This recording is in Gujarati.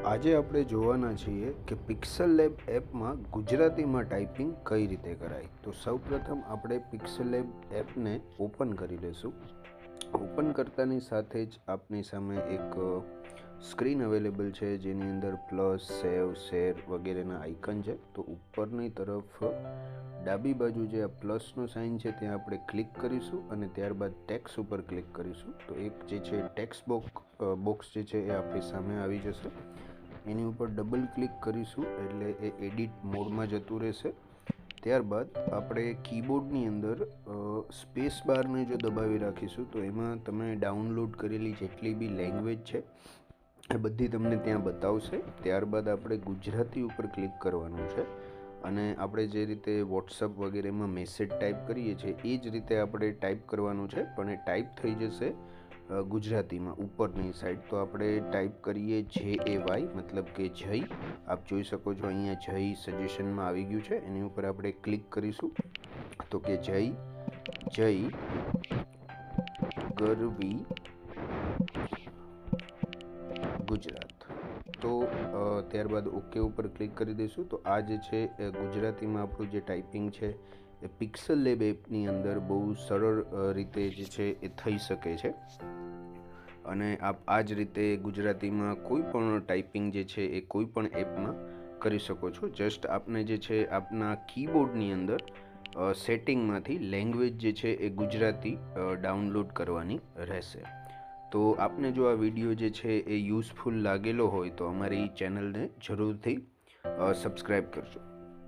આજે આપણે જોવાના છીએ કે પિક્સલ લેબ એપમાં ગુજરાતીમાં ટાઈપિંગ કઈ રીતે કરાય. તો સૌપ્રથમ આપણે પિક્સલ લેબ એપને ઓપન કરી લઈશું. ઓપન કરતાની સાથે જ આપની સામે એક સ્ક્રીન અવેલેબલ છે, જેની અંદર પ્લસ, સેવ, શેર વગેરેના આઇકન છે. તો ઉપરની તરફ ડાબી બાજુ જે આ પ્લસનો સાઇન છે ત્યાં આપણે ક્લિક કરીશું અને ત્યારબાદ ટેક્સ ઉપર ક્લિક કરીશું. તો એક જે છે ટેક્સ બોક્સ જે છે એ આપણી સામે આવી જશે. એની ઉપર ડબલ ક્લિક કરીશું એટલે એ એડિટ મોડમાં જતું રહેશે. ત્યારબાદ આપણે કીબોર્ડની અંદર સ્પેસ બારને જો દબાવી રાખીશું તો એમાં તમે ડાઉનલોડ કરેલી જેટલી બી લેંગ્વેજ છે એ બધી તમને ત્યાં બતાવશે. ત્યારબાદ આપણે ગુજરાતી ઉપર ક્લિક કરવાનું છે અને આપણે જે રીતે વોટ્સઅપ વગેરેમાં મેસેજ ટાઈપ કરીએ છીએ એ જ રીતે આપણે ટાઈપ કરવાનું છે, પણ એ ટાઈપ થઈ જશે ગુજરાતીમાં ઉપરની સાઈડ. તો આપણે ટાઈપ કરીએ JAY, મતલબ કે જય. આપ જોઈ શકો છો અહીંયા જય સજેશનમાં આવી ગયું છે. એની ઉપર આપણે ક્લિક કરીશું તો કે જય ગરવી ગુજરાત. તો ત્યારબાદ ઓકે ઉપર ક્લિક કરી દઈશું. તો આ જે છે ગુજરાતીમાં આપણું જે ટાઈપિંગ છે એ પિક્સલ લેબ એપની અંદર બહુ સરળ રીતે જે છે એ થઈ શકે છે. અને આપ આ જ રીતે ગુજરાતીમાં કોઈ પણ ટાઈપિંગ જે છે એ કોઈ પણ એપમાં કરી શકો છો. જસ્ટ આપને જે છે આપના કીબોર્ડની અંદર સેટિંગમાંથી લેંગ્વેજ જે છે એ ગુજરાતી ડાઉનલોડ કરવાની રહેશે. તો આપને જો આ વિડીયો જે છે એ યુઝફુલ લાગેલો હોય તો અમારી ચેનલને જરૂરથી સબસ્ક્રાઈબ કરજો.